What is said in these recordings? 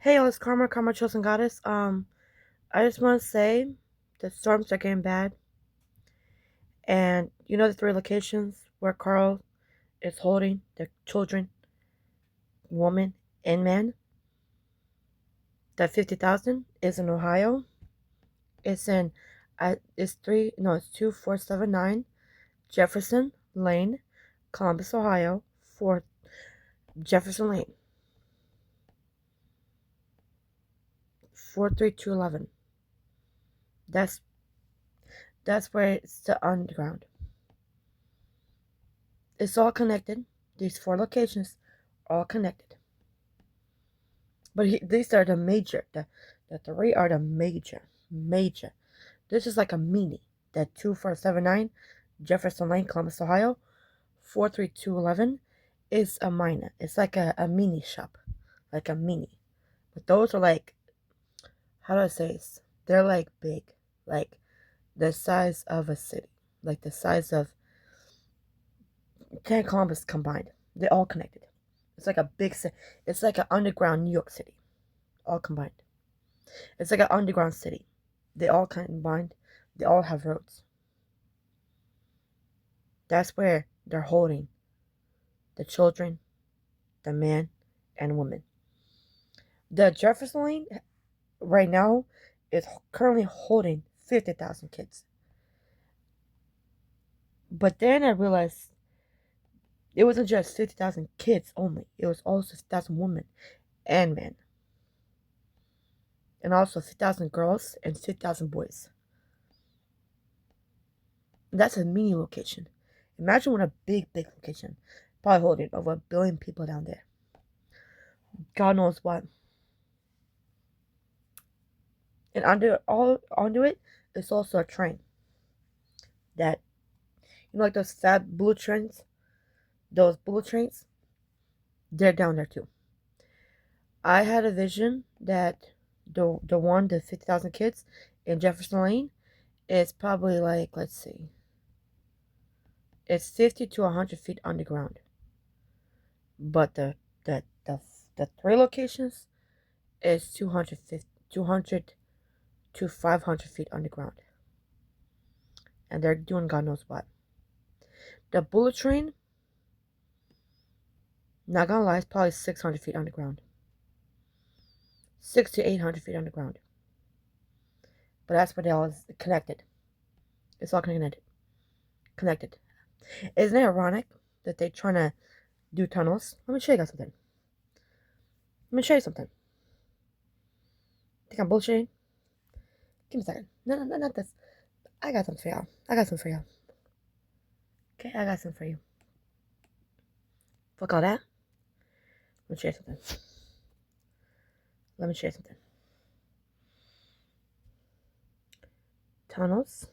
Hey, all, it's Karma, Chosen Goddess. I just want to say the storms are getting bad, and you know the three locations where Carl is holding the children, woman, and man. That 50,000 is in Ohio. It's in, it's 2479 Jefferson Lane, Columbus, Ohio. For Jefferson Lane, 43211. That's that's where it's the underground. It's all connected. These four locations are all connected. But these are the major. The three are the major. This is like a mini. The 2479 Jefferson Lane, Columbus, Ohio, 43211 is a minor. It's like a mini shop, like a mini. But those are like, how do I say this? They're like big, like the size of a city, like the size of 10 Columbus combined. They're all connected. It's like a big city. It's like an underground New York City, all combined. It's like an underground city. They all combined. They all have roads. That's where they're holding the children, the man, and woman. The Jefferson Lane right now is currently holding 50,000 kids. But then I realized it wasn't just 50,000 kids only. It was also 50,000 women and men. And also 50,000 girls and 50,000 boys. That's a mini location. Imagine what a big location. Probably holding over 1 billion people down there. God knows what. And under it is also a train. That, like those fat blue trains? Those blue trains? They're down there too. I had a vision that the 50,000 kids in Jefferson Lane is probably like, let's see. It's 50 to 100 feet underground. But the three locations is 200 to 500 feet underground. And they're doing God knows what. The bullet train, not gonna lie, it's probably 600 feet underground. 6 to 800 feet underground. But that's where they all is connected. It's all connected. Isn't it ironic that they're trying to do tunnels? Let me show you guys something. Think I'm bullshitting? Give me a second. No, not this. I got something for y'all. Okay, I got something for you. Fuck all that. Let me show you something. Tunnels.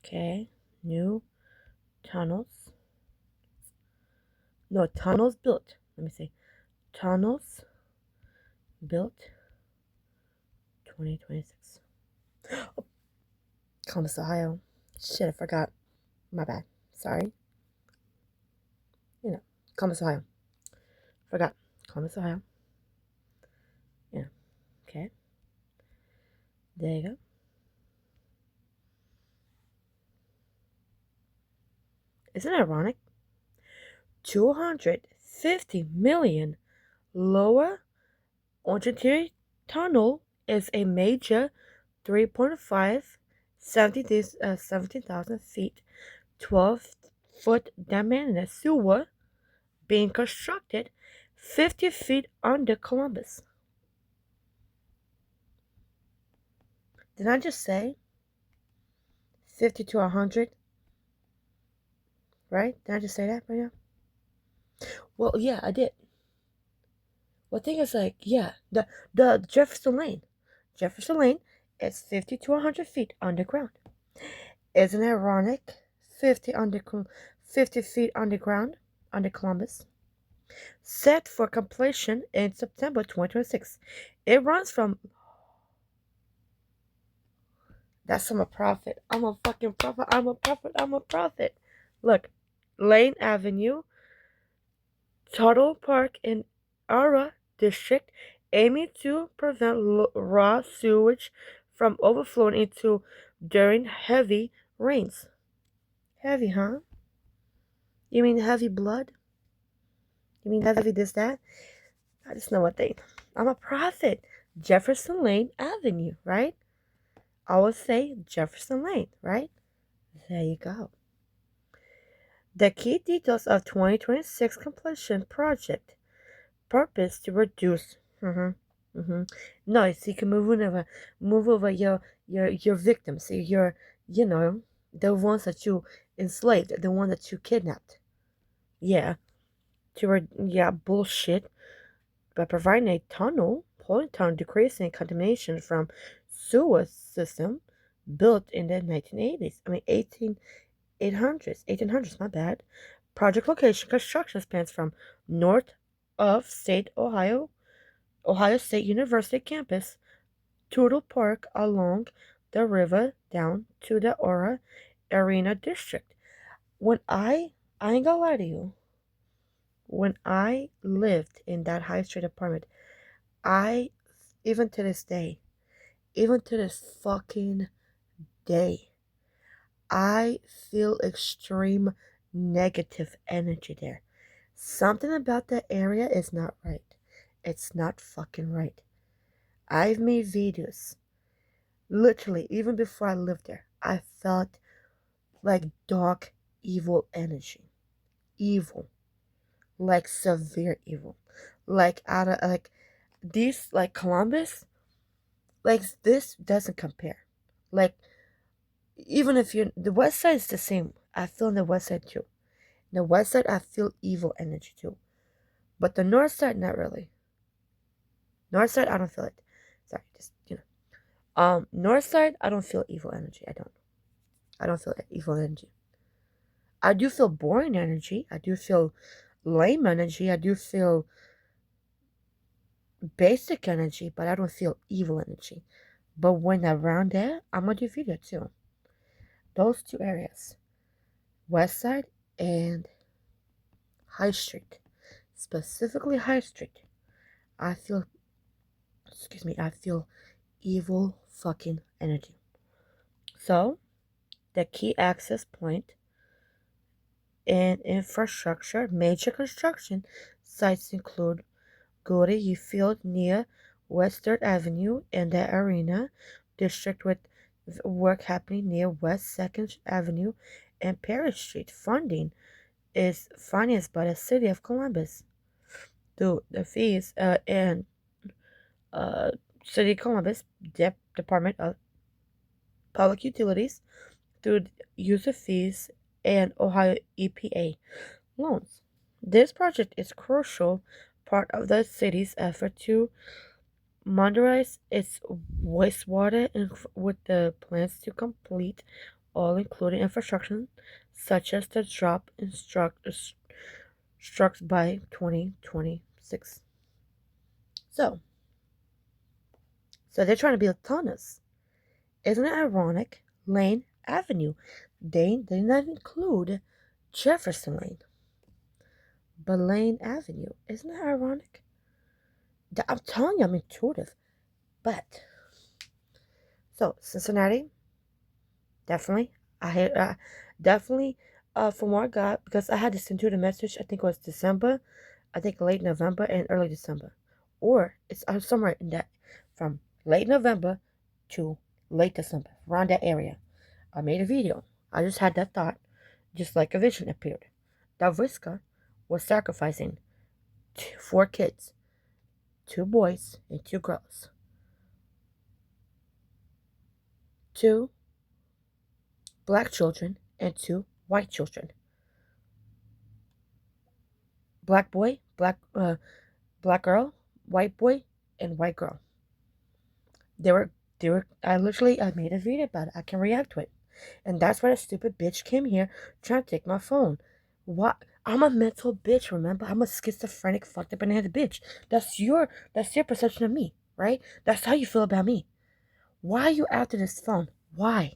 Okay, new tunnels. No, tunnels built. Let me see. Tunnels built 2026. Oh, Columbus, Ohio. Shit, I forgot. My bad. Sorry. Columbus, Ohio. Forgot. Columbus, Ohio. Yeah. Okay. There you go. Isn't it ironic? 250 million lower Ontario Tunnel is a major 3.5, 17,000 feet, 12-foot diameter sewer being constructed 50 feet under Columbus. Did I just say 50 to 100? Right? Did I just say that right now? Well, yeah, I did. Well, the thing is, like, yeah, the Jefferson Lane is 50 to 100 feet underground. Isn't it ironic? 50 feet underground, under Columbus. Set for completion in September 2026. It runs from... That's I'm a prophet. I'm a fucking prophet. I'm a prophet. Look, Lane Avenue, Tuttle Park in Aura, district, aiming to prevent raw sewage from overflowing into during heavy rains. Heavy, huh? You mean heavy blood? You mean heavy this, that? I just know one thing. I'm a prophet. Jefferson Lane Avenue, right? I always say Jefferson Lane, right? There you go. The key details of 2026 completion project. Purpose to reduce. No, so you can move over your victims, your you know the ones that you enslaved, the one that you kidnapped. Yeah, yeah, bullshit. By providing a tunnel, polling tunnel decreasing contamination from sewer system built in the 1980s. I mean 1800s, my bad. Project location construction spans from north of State Ohio State University campus, Tootle Park along the river down to the Aura Arena District. When I ain't gonna lie to you, when I lived in that high street apartment, I, even to this day, even to this fucking day, I feel extreme negative energy there. Something about that area is not right. It's not fucking right. I've made videos. Literally, even before I lived there, I felt like dark, evil energy. Evil. Like severe evil. Like out of these like Columbus, like this doesn't compare. Like even if you're the west side is the same. I feel on the west side too. The west side I feel evil energy too. But the north side not really. North side I don't feel it. Sorry, just north side I don't feel evil energy. I don't feel evil energy. I do feel boring energy. I do feel lame energy. I do feel basic energy, but I don't feel evil energy. But when around there, I'm gonna do video too. Those two areas, West Side and High Street, specifically High Street, I feel, I feel evil fucking energy. So, the key access point and infrastructure, major construction sites include Goody Field near West 3rd Avenue and the Arena District with work happening near West 2nd Avenue and Paris Street. Funding is financed by the City of Columbus through the fees and City of Columbus Department of Public Utilities through user fees and Ohio EPA loans. This project is crucial part of the city's effort to modernize its wastewater with the plans to complete all including infrastructure such as the drop struck by 2026. So they're trying to build tunnels. Isn't it ironic? Lane Avenue. They did not include Jefferson Lane, but Lane Avenue. Isn't that ironic? I'm telling you, I'm intuitive. But so Cincinnati, definitely. Definitely for more God because I had to send you the message. I think it was December. I think late November and early December, or it's somewhere in that from late November to late December, around that area. I made a video. I just had that thought, just like a vision appeared. Davriska was sacrificing four kids, two boys and two girls. Two black children and two white children. Black boy, black girl, white boy, and white girl. They were I made a video about it. I can react to it. And that's why the stupid bitch came here trying to take my phone. What? I'm a mental bitch, remember? I'm a schizophrenic, fucked up banana bitch. That's your perception of me, right? That's how you feel about me. Why are you after this phone? Why?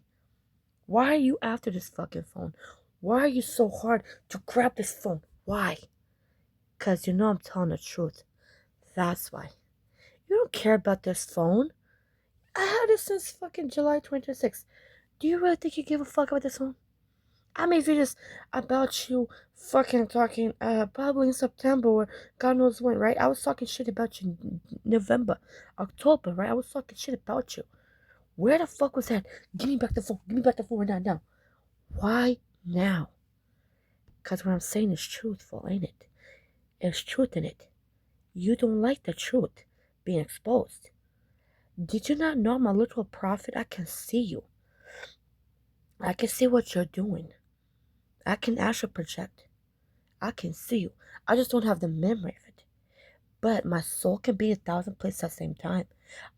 Why are you after this fucking phone? Why are you so hard to grab this phone? Why? Because you know I'm telling the truth. That's why. You don't care about this phone. I had it since fucking July 26th. Do you really think you give a fuck about this phone? I mean, if you just about you fucking talking, probably in September or God knows when, right? I was talking shit about you in November, October, right? I was talking shit about you. Where the fuck was that? Give me back the phone. Give me back the phone right now. Why now? Because what I'm saying is truthful, ain't it? There's truth in it. You don't like the truth being exposed. Did you not know I'm a literal prophet? I can see you. I can see what you're doing. I can astral project. I can see you. I just don't have the memory of it. But my soul can be 1,000 places at the same time,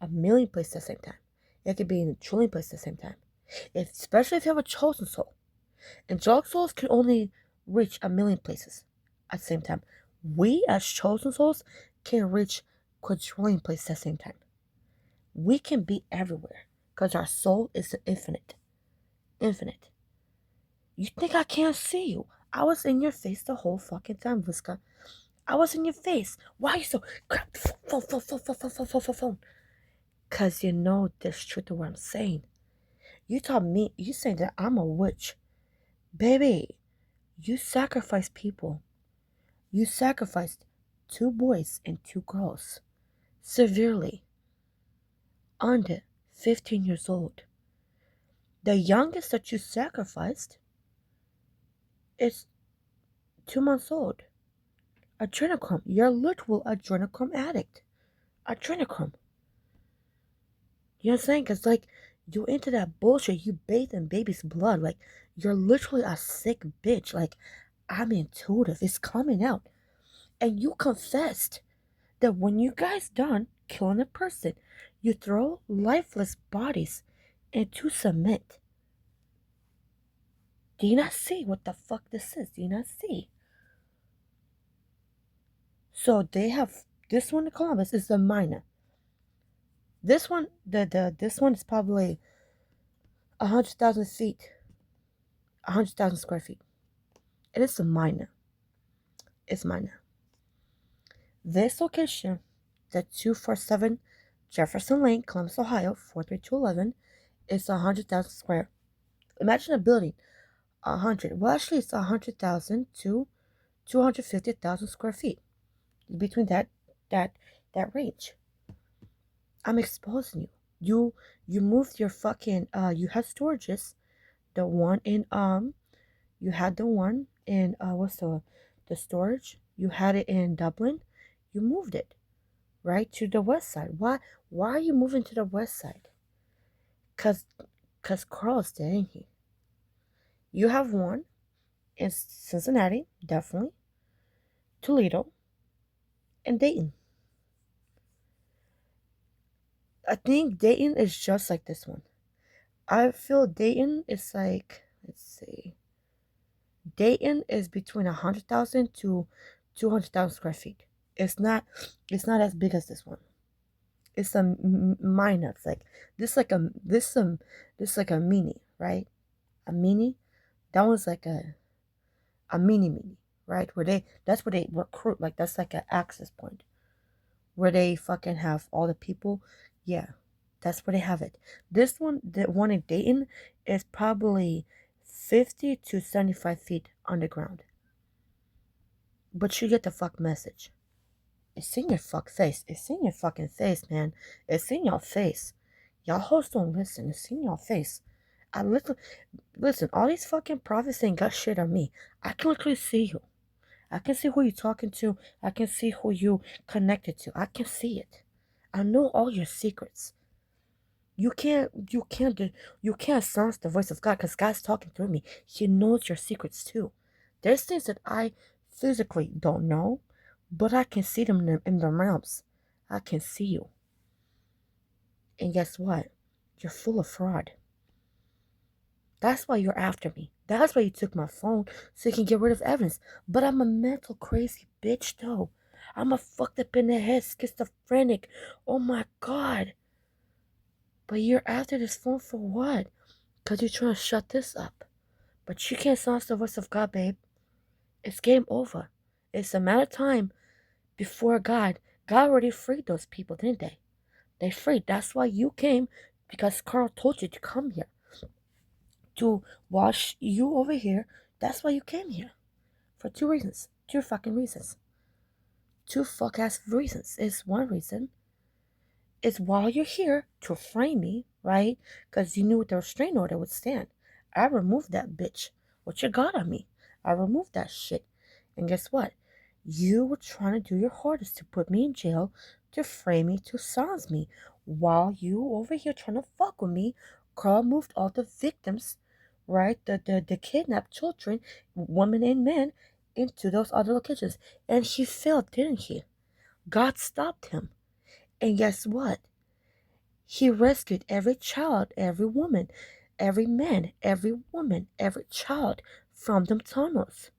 1,000,000 places at the same time. It can be in 1,000,000,000 places at the same time. Especially if you have a chosen soul. Angelic souls can only reach 1,000,000 places at the same time. We, as chosen souls, can reach quadrillion places at the same time. We can be everywhere because our soul is infinite. Infinite. You think I can't see you? I was in your face the whole fucking time, Visca. I was in your face. Why are you so... Grab the phone. Because you know there's truth to what I'm saying. You taught me... You saying that I'm a witch. Baby, you sacrificed people. You sacrificed 2 boys and 2 girls. Severely. Under 15 years old. The youngest that you sacrificed is 2 months old. Adrenochrome. You're a literal adrenochrome addict. Adrenochrome. You know what I'm saying? Because, like, you into that bullshit. You bathe in baby's blood. Like, you're literally a sick bitch. Like, I'm intuitive. It's coming out. And you confessed that when you guys done killing a person, you throw lifeless bodies into cement. Do you not see what the fuck this is? Do you not see? So they have this one in Columbus is the minor. This one, this one is probably 100,000 feet, 100,000 square feet. It is a minor. It's minor. This location, the 247 Jefferson Lane, Columbus, Ohio, 43211, is 100,000 square. Imagine a building, 100. Well, actually, it's 100,000 to 250,000 square feet. Between that range. I'm exposing you. You moved your fucking you had storages. The one in you had the one in what's the storage? You had it in Dublin. You moved it right to the west side. Why are you moving to the west side? Cause Carl's dead, ain't he? You have one in Cincinnati, definitely, Toledo, and Dayton. I think Dayton is just like this one. I feel Dayton is like, let's see. Dayton is between 100,000 to 200,000 square feet. It's not as big as this one. It's a minor. It's like this like a mini, right? A mini. That one's like a mini, right? That's where they recruit. Like that's like an access point where they fucking have all the people. Yeah, that's where they have it. This one, the one in Dayton, is probably 50 to 75 feet underground. But you get the fuck message. It's in your fuck face. It's in your fucking face, man. It's in your face. Y'all hosts don't listen. It's in your face. I listen. All these fucking prophets ain't got shit on me. I can literally see you. I can see who you're talking to. I can see who you connected to. I can see it. I know all your secrets. You can't silence the voice of God because God's talking through me. He knows your secrets too. There's things that I physically don't know, but I can see them in the realms. I can see you. And guess what? You're full of fraud. That's why you're after me. That's why you took my phone so you can get rid of evidence. But I'm a mental crazy bitch though. I'm a fucked up in the head schizophrenic. Oh my God. But you're after this phone for what? Because you're trying to shut this up. But you can't silence the voice of God, babe. It's game over. It's a matter of time before God God already freed those people, didn't they? They freed. That's why you came, because Carl told you to come here. To wash you over here. That's why you came here. For two reasons. Two fucking reasons. Two fuck ass reasons. It's one reason. It's while you're here to frame me, right? Because you knew what the restraining order would stand. I removed that bitch. What you got on me? I removed that shit. And guess what? You were trying to do your hardest to put me in jail, to frame me, to silence me. While you over here trying to fuck with me, Carl moved all the victims, right? The kidnapped children, women and men, into those other locations. And he failed, didn't he? God stopped him. And guess what? He rescued every child, every woman, every man, every woman, every child from them tunnels.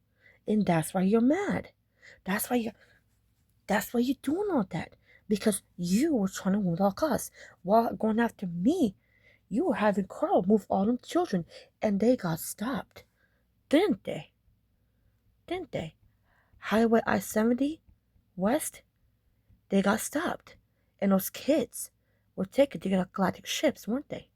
And that's why you're mad. That's why you're doing all that. Because you were trying to win all costs. While going after me, you were having Carl move all them children, and they got stopped. Didn't they? Didn't they? Highway I-70 West, they got stopped. And those kids were taken to get galactic ships, weren't they?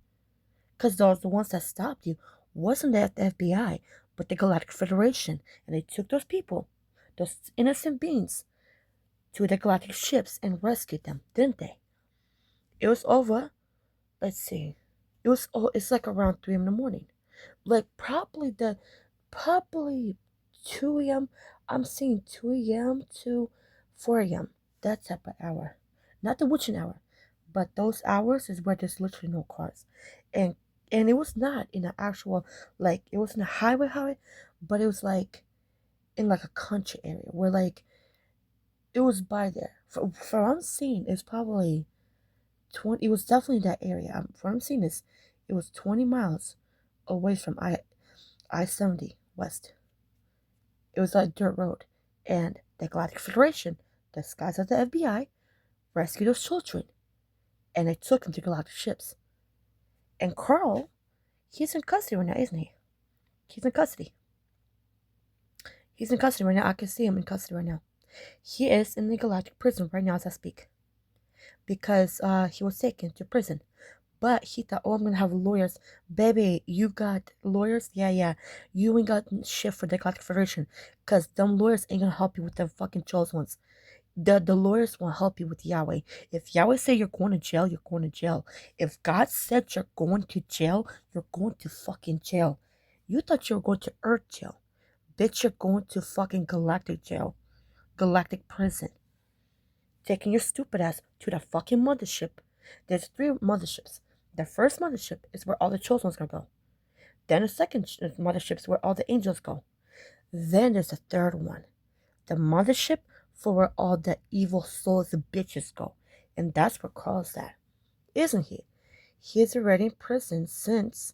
Because those the ones that stopped you wasn't the FBI, but the Galactic Federation. And they took those people, those innocent beings, to the galactic ships and rescued them, didn't they? It was over, let's see. It's like around 3 in the morning. Like probably 2 a.m. I'm seeing 2 a.m. to 4 a.m. That type of hour. Not the witching hour. But those hours is where there's literally no cars. And it was not in an actual, like, it wasn't a highway, but it was like in like a country area where like it was by there. For what I'm seeing, it's probably 20. It was definitely that area. From what I'm seeing is, it was 20 miles away from I-70 West. It was like dirt road, and the Galactic Federation, the guys of the FBI, rescued those children, and they took them to galactic ships. And Carl, he's in custody right now, isn't he? He's in custody. He's in custody right now. I can see him in custody right now. He is in the galactic prison right now as I speak, because he was taken to prison. But he thought, oh, I'm gonna have lawyers. Baby, you got lawyers? Yeah. You ain't got shit for the Galactic Federation. Cause them lawyers ain't gonna help you with the fucking chosen ones. The lawyers won't help you with Yahweh. If Yahweh say you're going to jail, you're going to jail. If God said you're going to jail, you're going to fucking jail. You thought you were going to Earth jail. Bitch, you're going to fucking galactic jail. Galactic prison. Taking your stupid ass to the fucking mothership. There's 3 motherships. The first mothership is where all the chosen ones gonna go. Then the second mothership is where all the angels go. Then there's the third one. The mothership for where all the evil souls and bitches go. And that's where Carl's at. Isn't he? He's already in prison since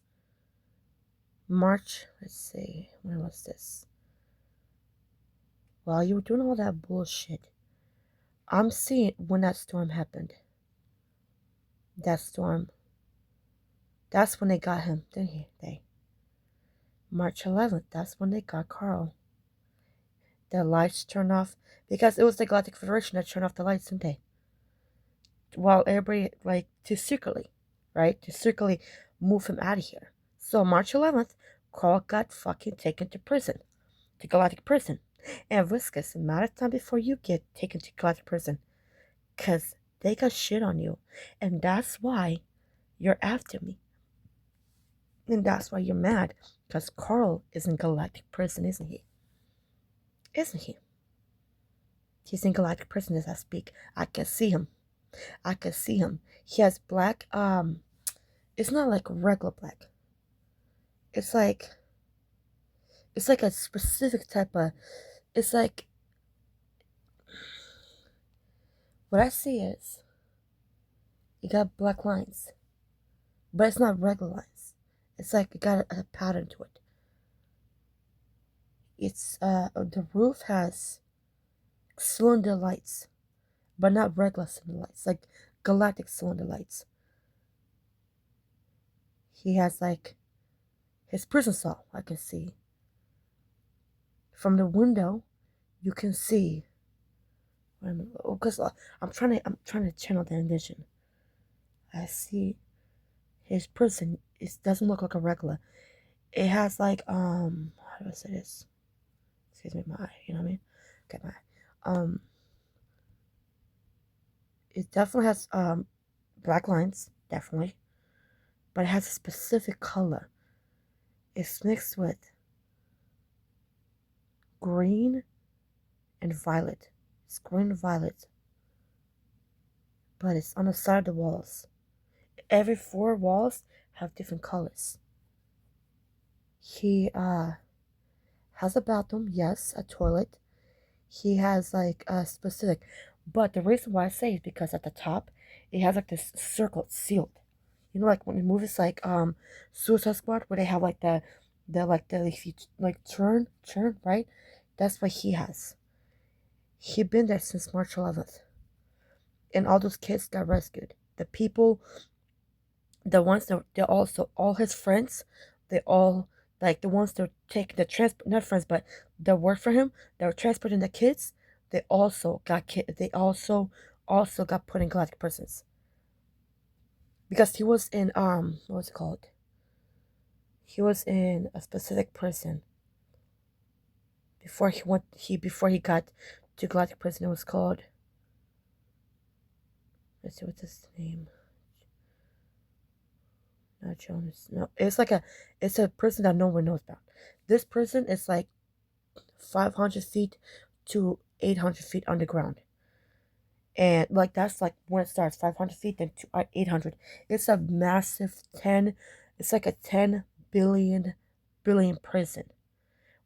March. Let's see. When was this? While you were doing all that bullshit, I'm seeing when that storm happened. That storm. That's when they got him, didn't they? March 11th, that's when they got Carl. The lights turned off, because it was the Galactic Federation that turned off the lights, didn't they? While everybody, like, to secretly move him out of here. So March 11th, Carl got fucking taken to prison, to Galactic prison. And Viscous, a matter of time before you get taken to Galactic prison, because they got shit on you. And that's why you're after me. And that's why you're mad, because Carl is in Galactic prison, isn't he? Isn't he? He's in Galactic prison as I speak. I can see him. He has black, it's not like regular black. It's like a specific type of, it's like, what I see is, you got black lines. But it's not regular lines. It's like it got a pattern to it. It's, the roof has cylinder lights, but not regular cylinder lights, like galactic cylinder lights. He has like his prison cell, I can see. From the window, you can see Because I'm trying to channel the vision. I see his prison. It doesn't look like a regular. It has like how do I say this? Excuse me, my eye. You know what I mean? Okay, my eye. It definitely has black lines, definitely, but it has a specific color. It's mixed with green and violet. It's green and violet, but it's on the side of the walls. Every four walls have different colors. He has a bathroom, yes, a toilet. He has like a specific, but the reason why I say is because at the top it has like this circle sealed. You know, like when the movies like Suicide Squad where they have like the if you like turn right, that's what he has. He been there since March 11th, and all those kids got rescued. The people, the ones that they're also all his friends, they all like the ones that were taking the transport, not friends, but that work for him, that were transporting the kids. They also got They also got put in galactic prisons because he was in what was it called? He was in a specific prison before he got to galactic prison. It was called. Let's see what's his name. Not Jonas. No, it's a prison that no one knows about. This prison is like 500 feet to 800 feet underground. And like that's like when it starts 500 feet, then to 800. It's a massive 10, it's like a 10 billion prison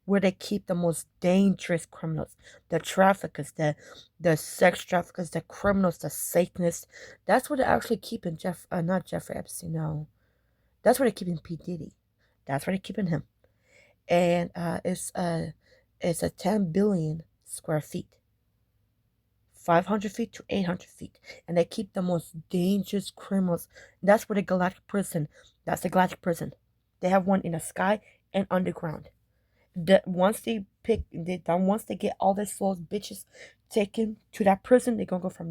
where they keep the most dangerous criminals, the traffickers, the sex traffickers, the criminals, the Satanists. That's where they're actually keeping not Jeffrey Epstein, no. That's where they're keeping P. Diddy. That's where they're keeping him. And it's a 10 billion square feet. 500 feet to 800 feet. And they keep the most dangerous criminals. That's where the galactic prison, that's the galactic prison. They have one in the sky and underground. Once they get all their souls bitches taken to that prison, they're gonna go from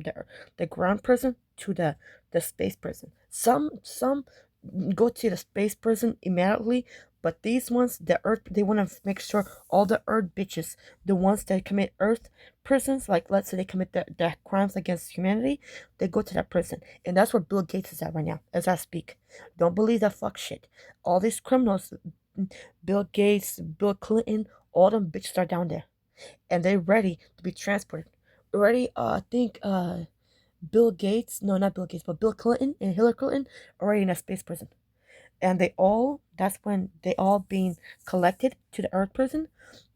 the ground prison to the space prison. Some go to the space prison immediately, but these ones, the earth, they want to make sure all the earth bitches, the ones that commit earth prisons, like let's say they commit the crimes against humanity, they go to that prison. And that's where Bill Gates is at right now as I speak. Don't believe that fuck shit. All these criminals, Bill Gates, Bill Clinton, all them bitches are down there. And they're ready to be transported. Already, I think Bill Gates, no, not Bill Gates, but Bill Clinton and Hillary Clinton are already in a space prison. And that's when they all being collected to the Earth prison.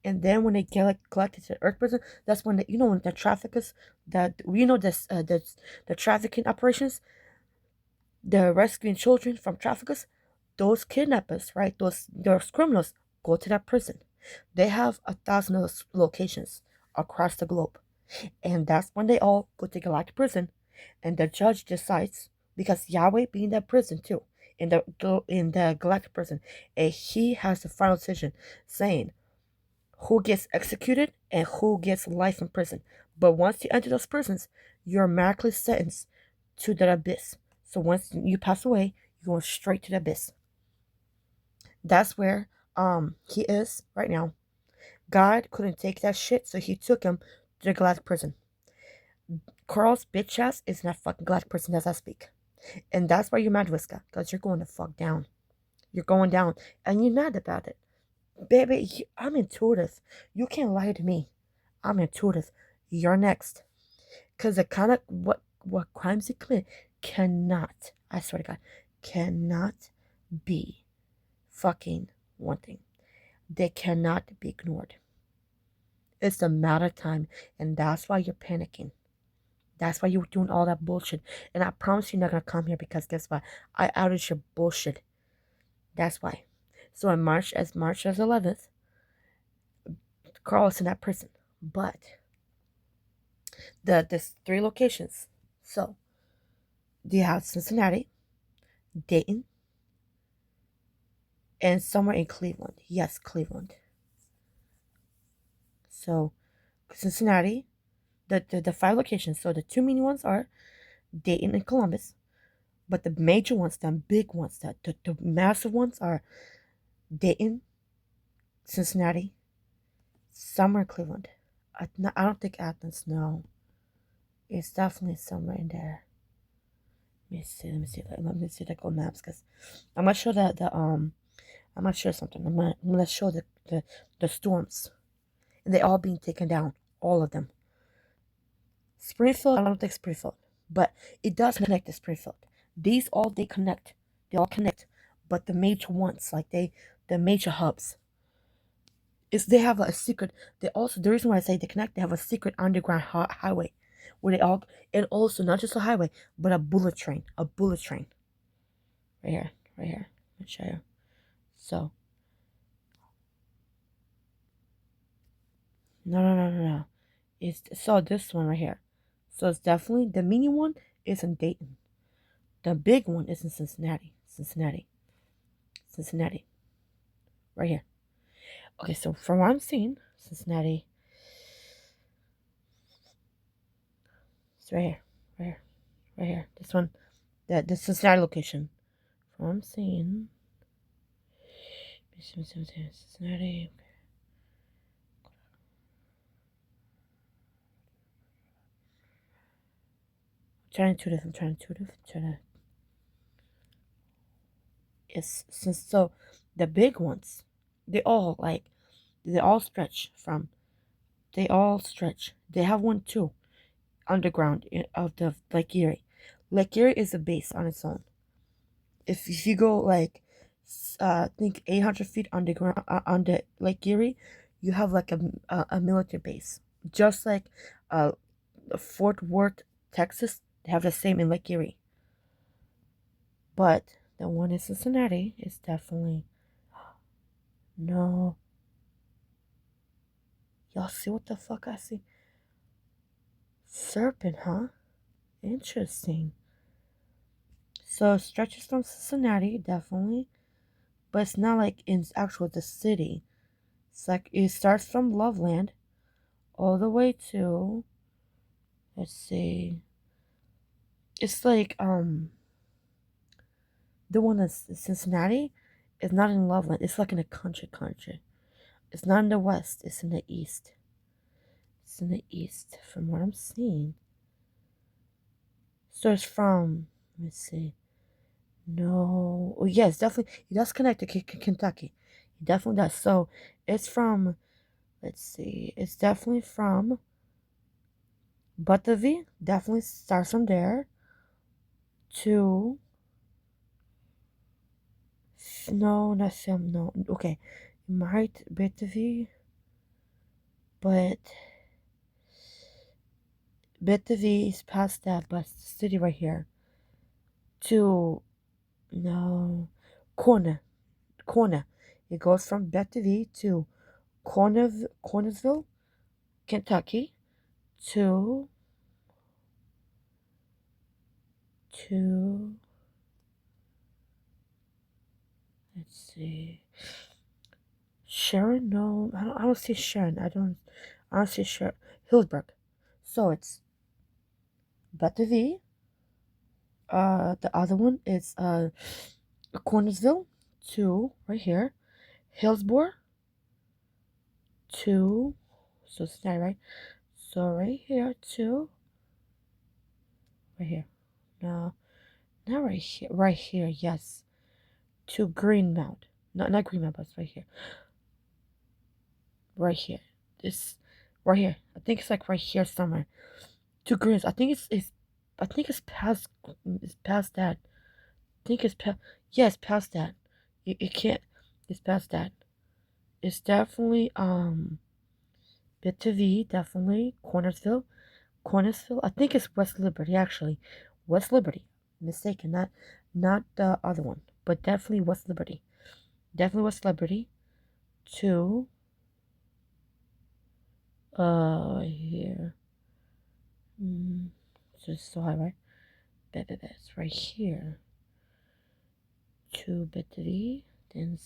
And then when they get like, collected to the Earth prison, that's when when the traffickers, the trafficking operations, the rescuing children from traffickers, those kidnappers, right? Those criminals go to that prison. They have 1,000 of those locations across the globe. And that's when they all go to galactic prison, and the judge decides, because Yahweh be in that prison too, in the galactic prison, and he has the final decision, saying who gets executed and who gets life in prison. But once you enter those prisons, you're automatically sentenced to the abyss. So once you pass away, you're going straight to the abyss. That's where he is right now. God couldn't take that shit, so he took him to the galactic prison. Carl's bitch ass is in that fucking galactic prison as I speak. And that's why you're mad, Whiska, because you're going to fuck down. You're going down, and you're mad about it. Baby, I'm intuitive. You can't lie to me. I'm intuitive. You're next. Because the kind of what crimes you commit cannot, I swear to God, cannot be fucking one thing. They cannot be ignored. It's a matter of time, and that's why you're panicking. That's why you're doing all that bullshit. And I promise you're not gonna come here because guess what? I outed your bullshit. That's why. So on March as 11th, Carl was in that prison. But there's three locations. So you have Cincinnati, Dayton, and somewhere in Cleveland. Yes, Cleveland. So Cincinnati, the 5 locations. So the 2 mini ones are Dayton and Columbus, but the major ones, the big ones, the massive ones are Dayton, Cincinnati, somewhere Cleveland. I don't think Athens. No, it's definitely somewhere in there. Let me see. Let me see the Google Maps because I'm not sure that I'm not sure something. I'm gonna show the storms, and they all being taken down, all of them. Springfield, I don't think Springfield, but it does connect to Springfield. These all they connect. They all connect, but the major ones, like the major hubs, is they have a secret. They also the reason why I say they connect, they have a secret underground highway, where they all and also not just a highway, but a bullet train, right here, right here. Let me show you. So no. It's so this one right here. So it's definitely the mini one is in Dayton. The big one is in Cincinnati. Cincinnati. Right here. Okay, so from what I'm seeing, Cincinnati. It's right here. Right here. Right here. This one. The Cincinnati location. From what I'm seeing. Cincinnati. I'm trying to It's since so the big ones, they all like they all stretch from they all stretch. They have one too, underground of the Lake Erie. Lake Erie is a base on its own. If you go like I think 800 feet underground under Lake Erie, you have like a military base, just like uh Fort Worth, Texas. They have the same in Lake Erie, but the one in Cincinnati is definitely no. Y'all see what the fuck I see? Serpent, huh? Interesting. So it stretches from Cincinnati, definitely, but it's not like in actual the city. It's like it starts from Loveland all the way to let's see. It's like the one that's in Cincinnati is not in Loveland. It's like in a country. It's not in the west, it's in the east. It's in the east from what I'm seeing. So it's from let me see. No. Oh, yes, definitely. It does connect to Kentucky. It definitely does. So it's from, let's see, it's definitely from Butterville. Definitely starts from there to, no, not Sam, no. Okay. It might Butterville, but Butterville is past that, but the city right here to, no, Corner. Corner. It goes from Butterville to Cornersville, Kentucky to let's see, Sharon. No, I don't see Sharon. I don't see Sharon. Hillsburg. So it's Butterville. The other one is Cornersville. Two right here. Hillsborough. Two. So it's not right. So right here. Two. Right here. No, not right here. Right here. Yes. To Greenmount. Not Greenmount, but it's right here. Right here. This right here. I think it's like right here somewhere. Two Greens. I think it's I think it's past that. I think it's past yeah, it's past that. It can't it's past that. It's definitely Bit to V, definitely. Cornersville. I think it's West Liberty actually. West Liberty. Mistaken, not the other one. But definitely West Liberty. Definitely West Liberty. To here. So it's so high, right? That's right here. To Bettery, then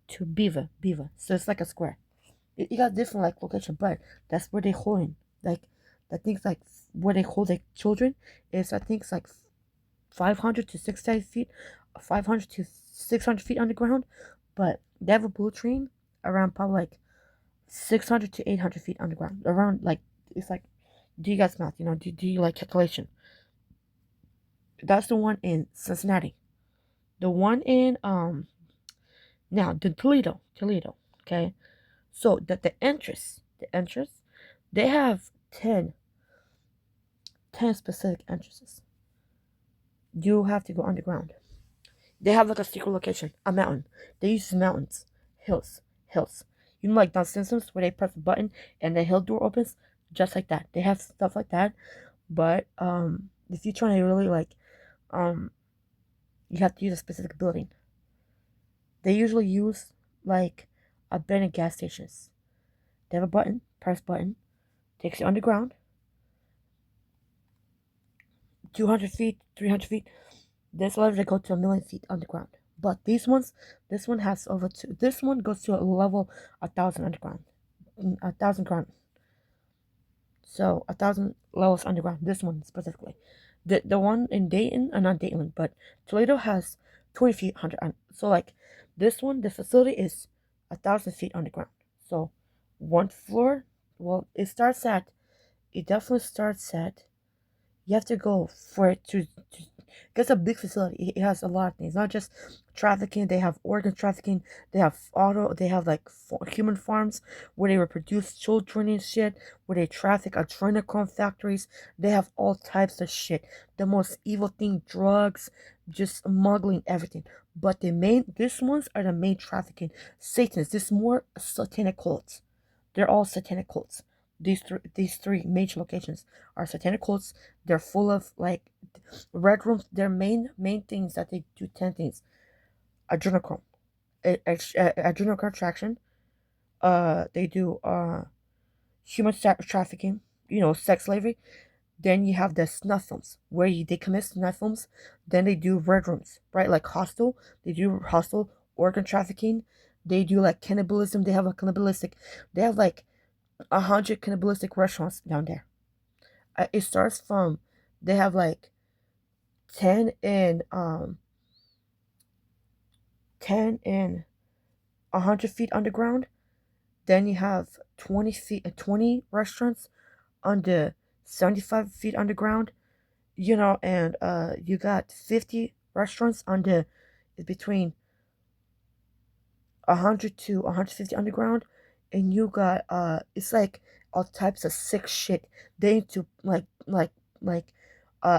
to Beaver. So it's like a square. You got different like location, but that's where they holding. Like I think it's like where they hold their children is, I think it's like 500 to 600 feet, 500 to 600 feet underground. But they have a blue train around probably like 600 to 800 feet underground. Around like, it's like, do you guys math? Do you like calculation? That's the one in Cincinnati. The one in now the Toledo. Okay, so the entrance, they have 10 specific entrances. You have to go underground. They have like a secret location, a mountain. They use mountains, hills. Like down Simpsons where they press a button and the hill door opens, just like that. They have stuff like that. But if you're trying to really like um, you have to use a specific building. They usually use like abandoned gas stations. They have a button, press button, takes you underground, 200 feet, 300 feet. This level they go to 1,000,000 feet underground. But this one has over two. This one goes to a level 1,000 underground, 1,000 ground. So 1,000 levels underground. This one specifically, the one in Dayton, not Dayton, but Toledo has 20 feet under. So like this one, the facility is 1,000 feet underground. So one floor. Well, it definitely starts at you have to go for it to it's a big facility. It has a lot of things, not just trafficking. They have organ trafficking. They have they have like human farms where they reproduce children and shit, where they traffic adrenochrome factories. They have all types of shit. The most evil thing, drugs, just smuggling everything. But these ones are the main trafficking. Satan's, this more satanic cults. They're all satanic cults. These three major locations are satanic cults. They're full of like red rooms. Their main things that they do 10 things. Adrenochrome, adrenochrome extraction. They do human trafficking. Sex slavery. Then you have the snuff films where they commit snuff films. Then they do red rooms, right? Like hostel. They do hostel organ trafficking. They do like cannibalism. They have a cannibalistic. They have like 100 cannibalistic restaurants down there. It starts from they have like 10 in 100 feet underground. Then you have 20 restaurants under 75 feet underground. And you got 50 restaurants under between 100 to 150 underground, and you got it's like all types of sick shit. They into like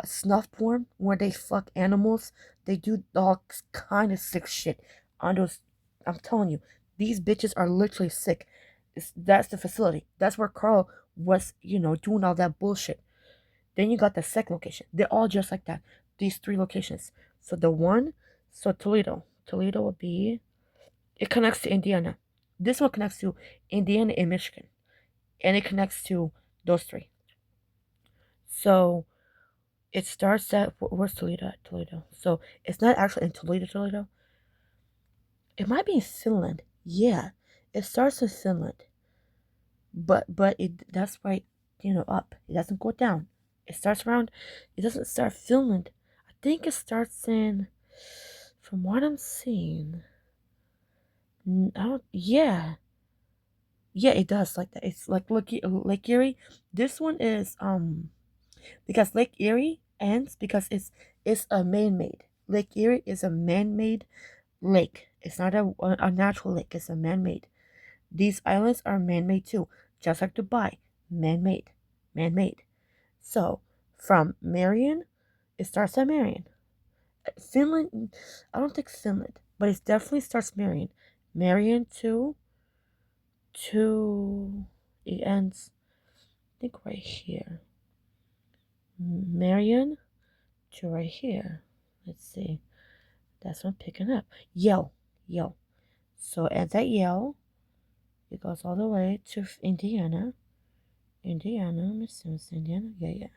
snuff porn where they fuck animals. They do all kind of sick shit on those. I'm telling you, these bitches are literally sick. That's the facility. That's where Carl was, doing all that bullshit. Then you got the second location. They're all just like that. These three locations. So Toledo would be, it connects to Indiana. This one connects to Indiana and Michigan. And it connects to those three. So it starts at, where's Toledo at? Toledo. So it's not actually in Toledo. It might be in Finland. Yeah. It starts in Finland. But that's right, up. It doesn't go down. It doesn't start Finland. I think it starts in, from what I'm seeing, yeah. Yeah, it does like that. It's like Lake Erie. This one is because Lake Erie ends because it's a man-made. Lake Erie is a man-made lake. It's not a natural lake. It's a man-made. These islands are man-made too, just like Dubai, man-made. So from Marion, it starts at Marion. Finland, I don't think Finland, but it definitely starts Marion. Marion to it ends, I think right here. Marion to right here. Let's see. That's what I'm picking up. Yale. So it ends at Yale. It goes all the way to Indiana. Miss Indiana. Yeah.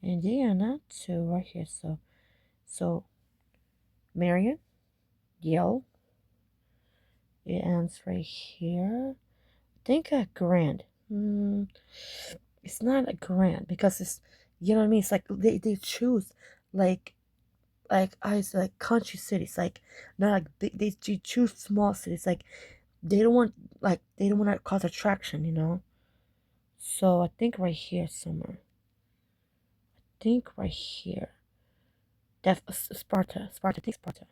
Indiana to right here. So Marion, Yale. It ends right here. I think at Grand. It's not a grand because it's, you know what I mean. It's like they choose like I said, like country cities, like not like big. They choose small cities, like they don't want to cause attraction, you know. So I think right here somewhere. I think right here. Sparta, Sparta. I think Sparta.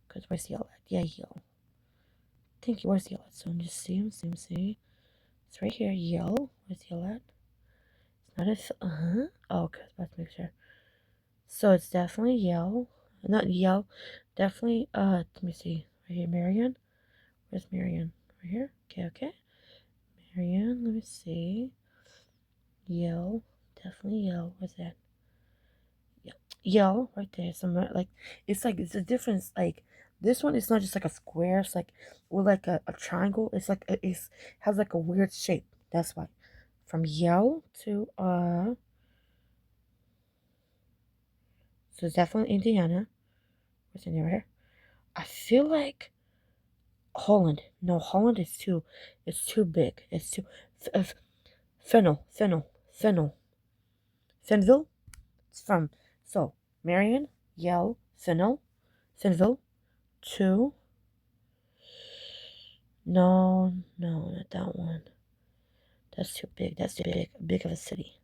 Cause where's yellow at? Yeah, yellow. I think where's yellow at? So I'm just see. It's right here, yellow. Where's yellow at? It's not as Oh, okay. Let's make sure. So it's definitely yellow. Not yellow. Definitely. Let me see. Right here, Marion. Where's Marion? Right here. Okay. Marion. Let me see. Yellow. Definitely yellow. Where's that? Yellow. Right there. Somewhere like it's a difference. Like this one is not just like a square. It's like with like a triangle. It's like it's has like a weird shape. That's why. From yellow to so it's definitely Indiana. What's in there? I feel like Holland. No, Holland is too. It's too big. It's too. Fennel. Fenville. It's from. So Marion, Yell, Fenville. Two. No, not that one. That's too big. That's too big of a city.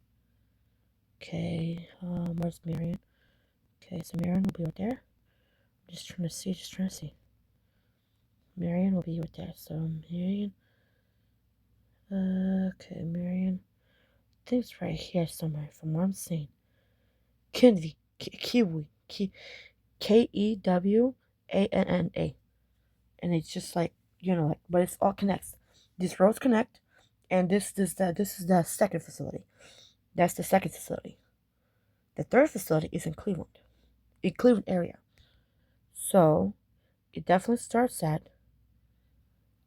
Okay. Where's Marion? Okay, so Marion will be right there. Just trying to see. Marion will be right there. So Marion. Okay, Marion. I think it's right here somewhere from what I'm seeing. Kiwi. Kewanna. And it's just like, like, but it's all connects. These roads connect, and this is the second facility. That's the second facility. The third facility is in Cleveland area. So it definitely starts at,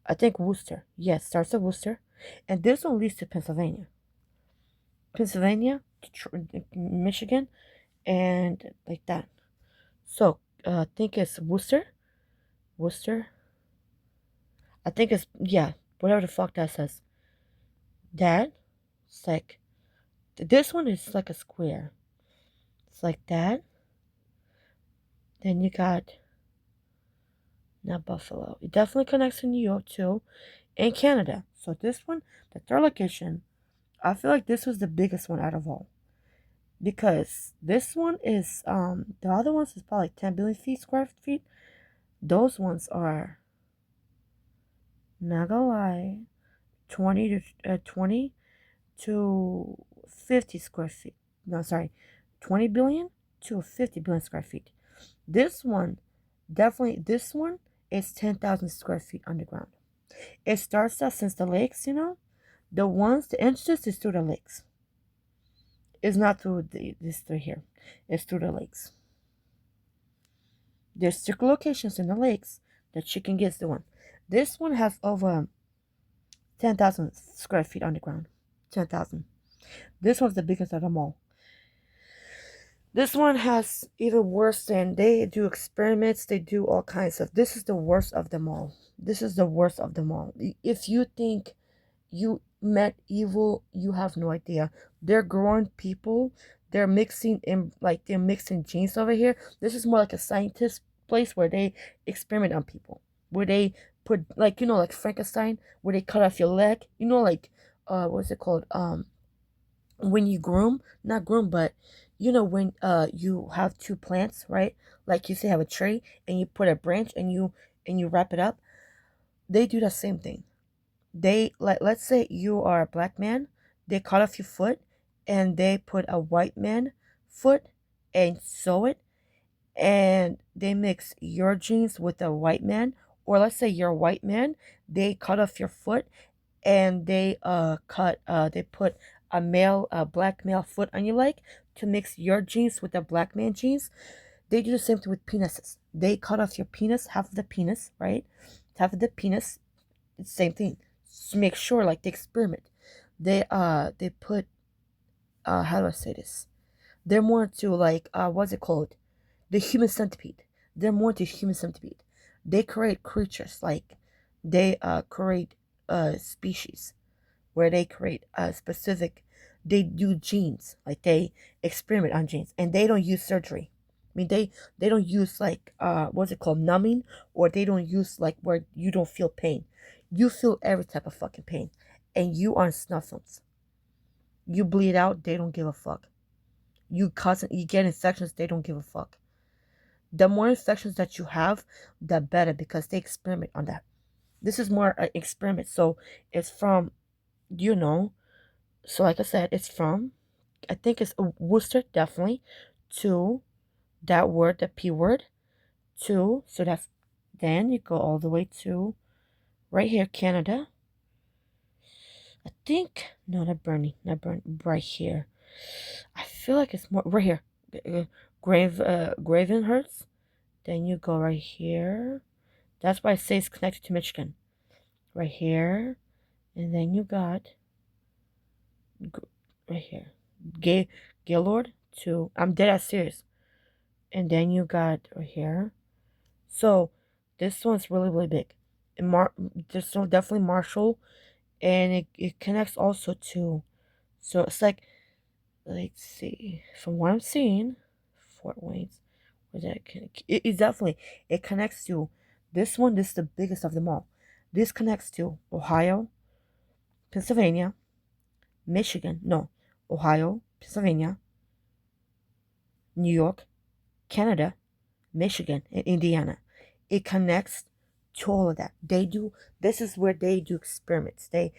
I think, Worcester. Yes, starts at Worcester, and this one leads to Pennsylvania, Michigan, and like that. So I think it's Worcester. I think it's, yeah, whatever the fuck that says. That, it's like, this one is like a square. It's like that. Then you got, not Buffalo. It definitely connects to New York too, and Canada. So this one, the third location, I feel like this was the biggest one out of all. Because this one is, the other ones is probably like 10 billion square feet. Those ones are, not gonna lie, 20 to 50 square feet. No, sorry, 20 billion to 50 billion square feet. This one, definitely, this one is 10,000 square feet underground. It starts out since the lakes, the entrances is through the lakes. It's not through this through here. It's through the lakes. There's secret locations in the lakes that you can get the one. This one has over 10,000 square feet underground. 10,000. This one's the biggest of them all. This one has even worse than, they do experiments, they do all kinds of. This is the worst of them all. This is the worst of them all. If you think you met evil, you have no idea. They're growing people. They're mixing genes over here. This is more like a scientist place where they experiment on people. Where they put like Frankenstein, where they cut off your leg. What's it called? When you not groom, but when you have two plants, right? Like you say, have a tree and you put a branch and you wrap it up. They do the same thing. They, let's say you are a black man, they cut off your foot and they put a white man foot and sew it, and they mix your genes with a white man. Or let's say you're a white man, they cut off your foot and they put a black male foot on your leg to mix your genes with the black man genes. They do the same thing with penises. They cut off your penis, half of the penis, right? Half of the penis, it's the same thing. To make sure, like, the experiment. They put, how do I say this? They're more to, like, what's it called? The human centipede. They're more to human centipede. They create creatures, like, they create species where they create a specific They do genes, like they experiment on genes, and they don't use surgery. I mean, they don't use like what's it called, numbing, or they don't use like where you don't feel pain. You feel every type of fucking pain, and you are snuffles. You bleed out, they don't give a fuck. You get infections, they don't give a fuck. The more infections that you have, the better, because they experiment on that. This is more an experiment, so it's from, you know. So like I said, it's from, I think it's Worcester, definitely, to that word, the P word, to, so that's, then you go all the way to right here, Canada. I think, no, not Burnie, right here. I feel like it's more, right here, Gravenhurst. Then you go right here. That's why I say it's connected to Michigan. Right here. And then you got, right here, Gaylord to, I'm dead ass serious. And then you got right here. So this one's really, really big. And this one definitely Marshall. And it connects also to, so it's like, let's see, from what I'm seeing, Fort Wayne's, where's that? It definitely, it connects to this one. This is the biggest of them all. This connects to Ohio, Pennsylvania, Michigan, no, Ohio, Pennsylvania, New York, Canada, Michigan, and Indiana. It connects to all of that. They do, this is where they do experiments. They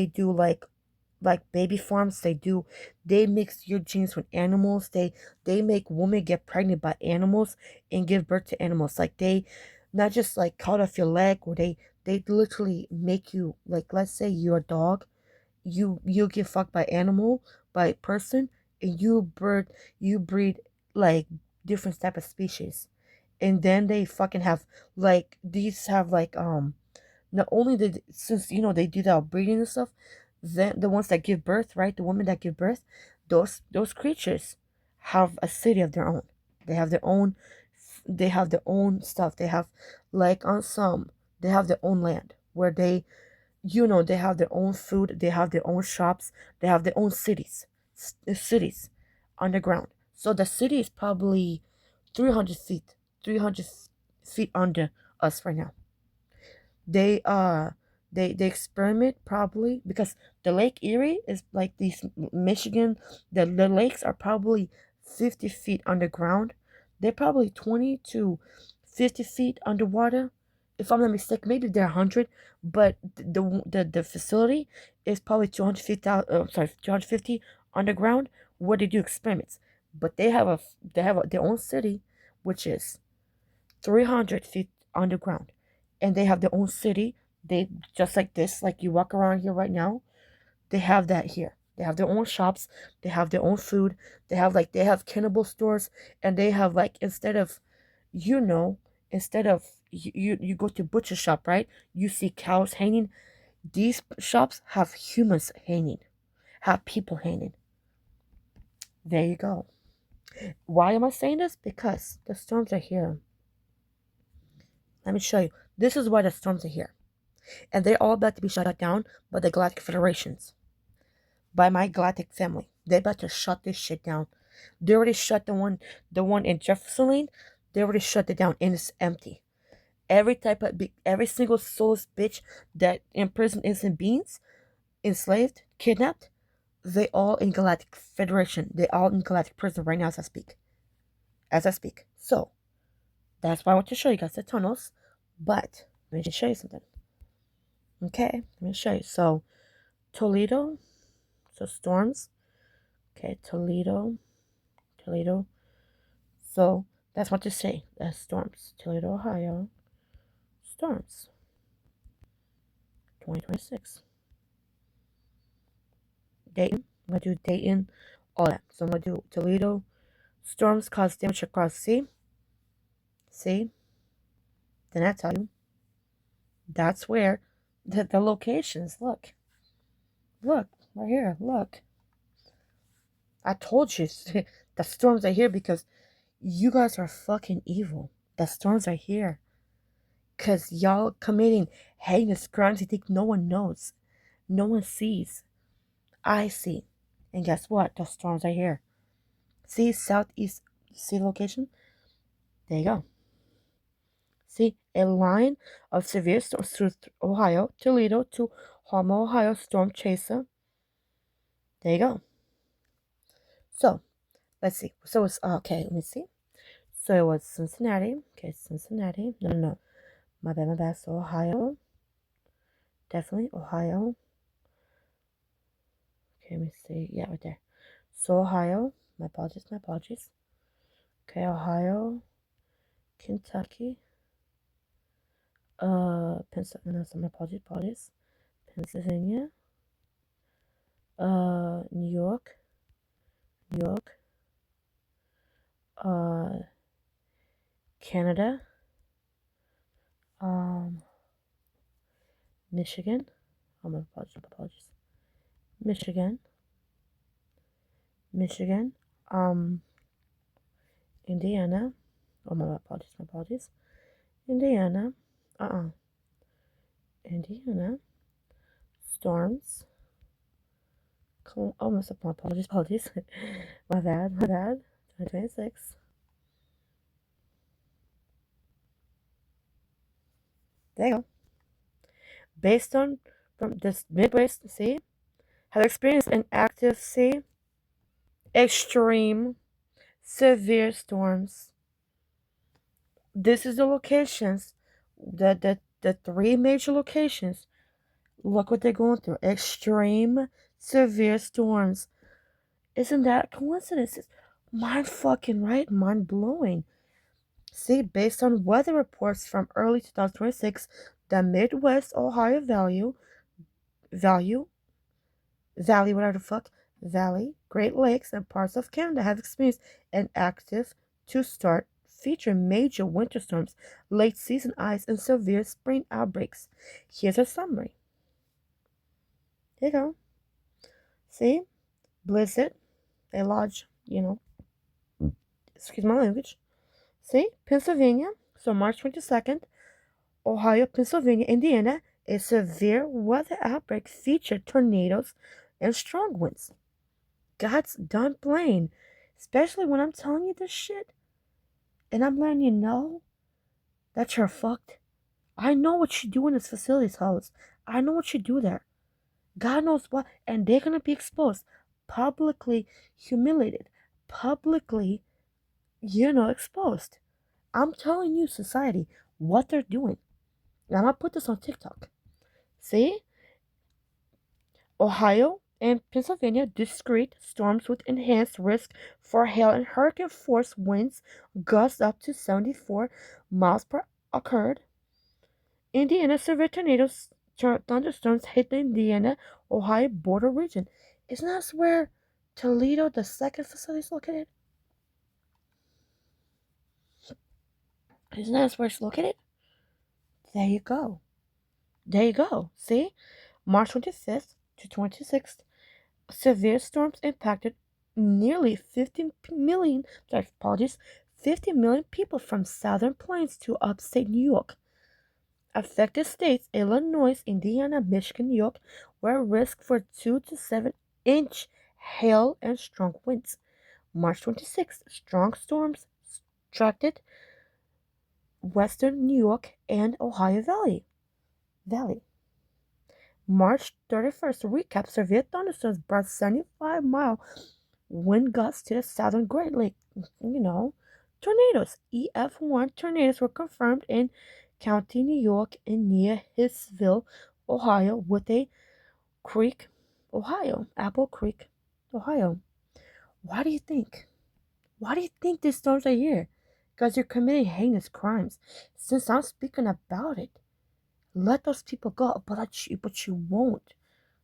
do like baby farms. They mix your genes with animals. They make women get pregnant by animals and give birth to animals. Like they not just like cut off your leg, or they literally make you, like, let's say you're a dog, you get fucked by animal, by person, and you breed like different type of species. And then they fucking have like these have like not only did, since they do that breeding and stuff, then the ones that give birth, right, the women that give birth, those creatures have a city of their own. They have their own, they have their own stuff. They have, like, on some, they have their own land where they have their own food, they have their own shops, they have their own cities underground. So the city is probably 300 feet under us right now. They they experiment probably because the Lake Erie is like these Michigan. The lakes are probably 50 feet underground. They're probably 20 to 50 feet underwater, if I'm not mistaken. Maybe they're 100, but the facility is probably 250 underground, where they do experiments. But their own city, which is 300 feet underground, and they have their own city. They just like this, like you walk around here right now. They have that here. They have their own shops. They have their own food. They have cannibal stores, and they have, like, instead of you go to butcher shop, right? You see cows hanging. These shops have humans hanging, have people hanging. There you go. Why am I saying this? Because the storms are here. Let me show you. This is why the storms are here. And they're all about to be shut down by the Galactic Federations. By my Galactic family. They're about to shut this shit down. They already shut the one in Jefferson Lane. They already shut it down, and it's empty. Every single soulless bitch that imprisoned innocent beings, enslaved, kidnapped, they all in Galactic Federation. They all in Galactic prison right now as I speak. So, that's why I want to show you guys the tunnels. But let me just show you something. Okay, let me show you. So, Toledo. So, storms. Okay, Toledo. So, that's what to say. That's storms. Toledo, Ohio. Storms. 2026. Dayton. I'm going to do Dayton. All that. So, I'm going to do Toledo. Storms cause damage across the sea. See? Then I tell you. That's where the locations. Look, right here. Look. I told you the storms are here because you guys are fucking evil. The storms are here because y'all committing heinous crimes you think no one knows, no one sees. I see. And guess what? Those storms are here. See, southeast, see the location? There you go. See, a line of severe storms through Ohio, Toledo to Houma, Ohio, storm chaser. There you go. So, let's see. So it's, okay, let me see. So it was Cincinnati. Okay, Cincinnati. No. My bad. So Ohio. Definitely Ohio. Okay, let me see. Yeah, right there. So Ohio. My apologies. Okay, Ohio. Kentucky. Pennsylvania. So my apologies. Pennsylvania. New York. Canada. Michigan. Oh, my apologies. Michigan. Indiana. Oh, my apologies. Indiana. Indiana. Storms. Oh, my apologies. my bad. 2026. There you go. Based on from this Midwest, see, have experienced an active sea, extreme, severe storms. This is the locations, the three major locations. Look what they're going through. Extreme, severe storms. Isn't that a coincidence? It's mind fucking right, mind blowing. See, based on weather reports from early 2026, the Midwest Ohio Valley, whatever the fuck, Valley, Great Lakes, and parts of Canada have experienced an active to start featuring major winter storms, late season ice, and severe spring outbreaks. Here's a summary. There you go. See? Blizzard, a large, excuse my language. See? Pennsylvania, so March 22nd, Ohio, Pennsylvania, Indiana, a severe weather outbreak featured tornadoes and strong winds. God's done playing, especially when I'm telling you this shit and I'm letting you know that you're fucked. I know what you do in this facility's house. I know what you do there. God knows what, and they're gonna be exposed, publicly humiliated, publicly, exposed. I'm telling you, society, what they're doing. And I'm gonna put this on TikTok. See? Ohio and Pennsylvania, discrete storms with enhanced risk for hail and hurricane force winds, gusts up to 74 miles per occurred. Indiana, severe tornadoes, thunderstorms hit the Indiana Ohio border region. Isn't that where Toledo, the second facility, is located? Isn't that where it's located? There you go. See? March 25th to 26th, severe storms impacted nearly 50 million people from southern plains to upstate New York. Affected states, Illinois, Indiana, Michigan, New York, were at risk for 2 to 7-inch hail and strong winds. March 26th, strong storms struck western New York and Ohio Valley. March 31st, recap, severe thunderstorms brought 75-mile wind gusts to the southern Great Lake. Tornadoes. EF1 tornadoes were confirmed in County, New York, and near Hillsville, Ohio, with a Apple Creek, Ohio. Why do you think? These storms are here? Because you're committing heinous crimes. Since I'm speaking about it, let those people go. But you won't.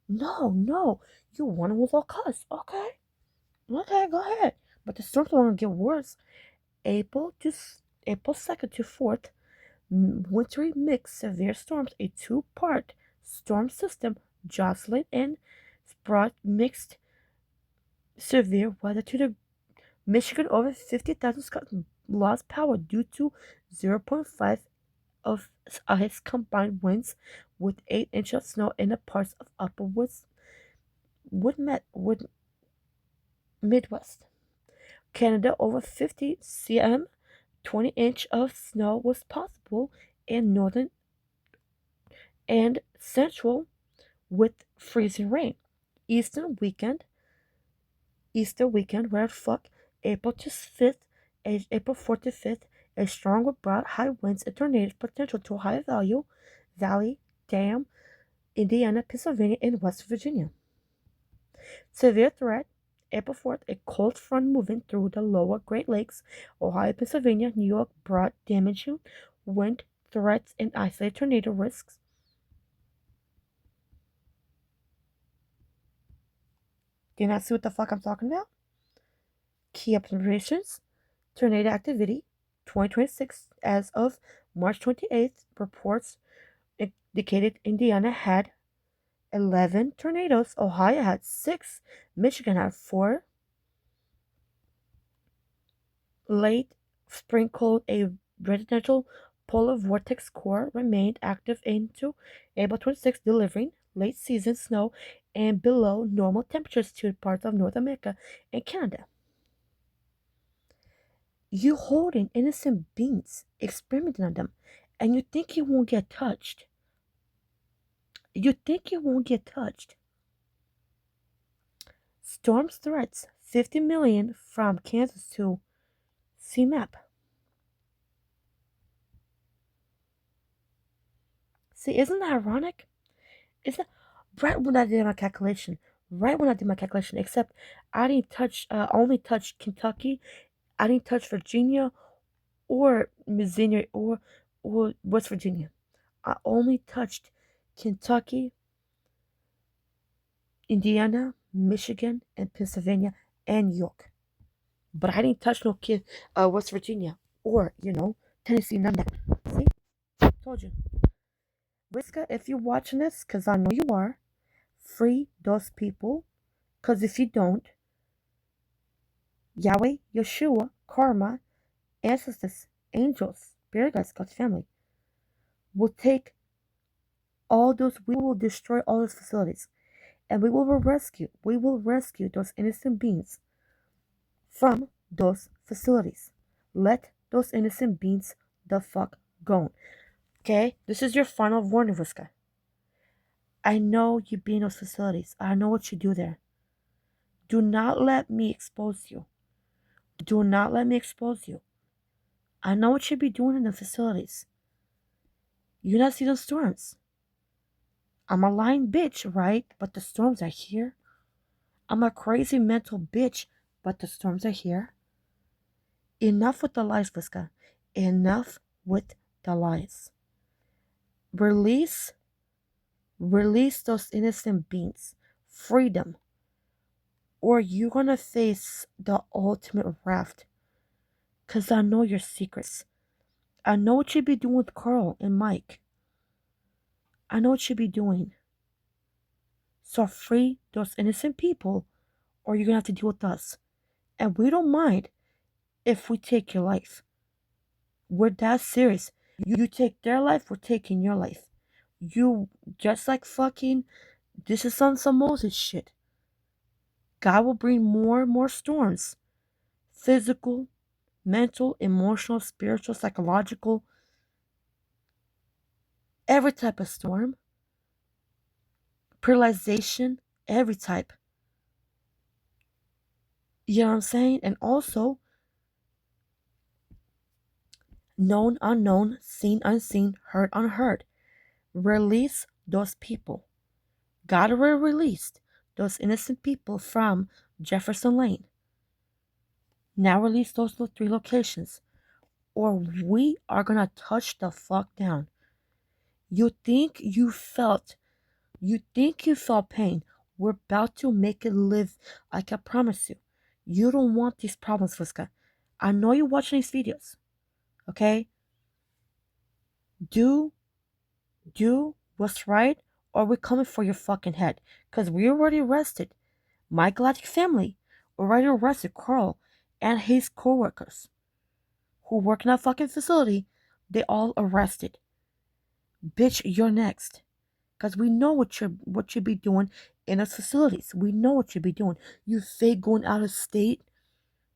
No. You want them with all cuss. Okay, go ahead. But the storms are going to get worse. April 2nd to 4th, wintry mixed severe storms, a two-part storm system jostling and brought mixed severe weather to the Michigan. Over 50,000 Scots lost power due to 0.5 of ice combined winds with 8 inches of snow in the parts of Upper Woodmet Midwest. Canada, over 50 cm, 20-inch of snow was possible in northern and central with freezing rain. Eastern weekend, Easter weekend, where fuck, April to 5th, April 4th to 5th, a strong with broad high winds and tornadoes potential to Ohio Valley, Dam, Indiana, Pennsylvania, and West Virginia. Severe threat, April 4th, a cold front moving through the lower Great Lakes, Ohio, Pennsylvania, New York, brought damaging wind threats and isolated tornado risks. Do you not see what the fuck I'm talking about? Key observations, tornado activity, 2026 as of March 28th, reports indicated Indiana had 11 tornadoes, Ohio had 6, Michigan had 4. Late spring cold, a residential polar vortex core remained active into April 26, delivering late season snow and below normal temperatures to parts of North America and Canada. You holding innocent beings, experimenting on them, and you think you won't get touched. You think you won't get touched. Storms threats 50 million from Kansas to CMAP. See, isn't that ironic? Is that right when I did my calculation? Right when I did my calculation, except I didn't touch, only touched Kentucky. I didn't touch Virginia or Missouri or West Virginia. I only touched Kentucky, Indiana, Michigan, and Pennsylvania, and New York. But I didn't touch no West Virginia or Tennessee. None of that. See, told you. Whiska, if you're watching this, cause I know you are, free those people. Cause if you don't, Yahweh, Yeshua, Karma, ancestors, angels, spirit guides, God's family will take all those. We will destroy all those facilities, and we will rescue. We will rescue those innocent beings from those facilities. Let those innocent beings the fuck go. Okay, this is your final warning, Vuska. I know you be in those facilities. I know what you do there. Do not let me expose you. Do not let me expose you. I know what you be doing in the facilities. You not see the storms. I'm a lying bitch, right? But the storms are here. I'm a crazy mental bitch, but the storms are here. Enough with the lies, Vuska. Enough with the lies. Release those innocent beings. Freedom. Or you're gonna face the ultimate wrath. Cause I know your secrets. I know what you be doing with Carl and Mike. I know what you be doing. So free those innocent people, or you're gonna have to deal with us. And we don't mind if we take your life. We're that serious. You take their life, we're taking your life. You just like fucking this is some Moses shit. God will bring more and more storms. Physical, mental, emotional, spiritual, psychological, every type of storm. Paralyzation, every type. You know what I'm saying? And also known, unknown, seen, unseen, heard, unheard. Release those people. God will release those innocent people from Jefferson Lane. Now release those 3 locations, or we are gonna touch the fuck down. You think you felt pain. We're about to make it live. Like I promise you. You don't want these problems, Fuska. I know you're watching these videos. Okay? Do what's right, or we're coming for your fucking head. Because we already arrested my galactic family. Already arrested Carl and his co-workers who work in that fucking facility. They all arrested. Bitch, you're next. Because we know what you be doing in those facilities. We know what you be doing. You fake going out of state,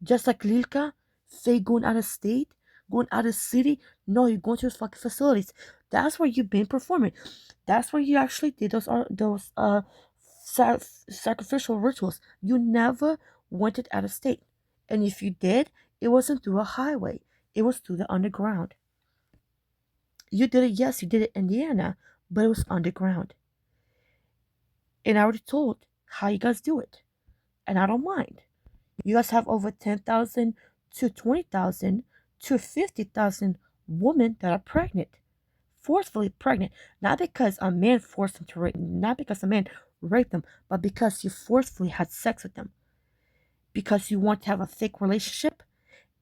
just like Lilka, fake going out of state, going out of city. No, you're going to those fucking facilities. That's where you've been performing. That's where you actually did sacrificial rituals. You never went it out of state. And if you did, it wasn't through a highway. It was through the underground. You did it, yes, you did it in Indiana, but it was underground. And I already told how you guys do it. And I don't mind. You guys have over 10,000 to 20,000 to 50,000 women that are pregnant. Forcefully pregnant. Not because a man forced them to rape them. Not because a man raped them. But because you forcefully had sex with them. Because you want to have a fake relationship.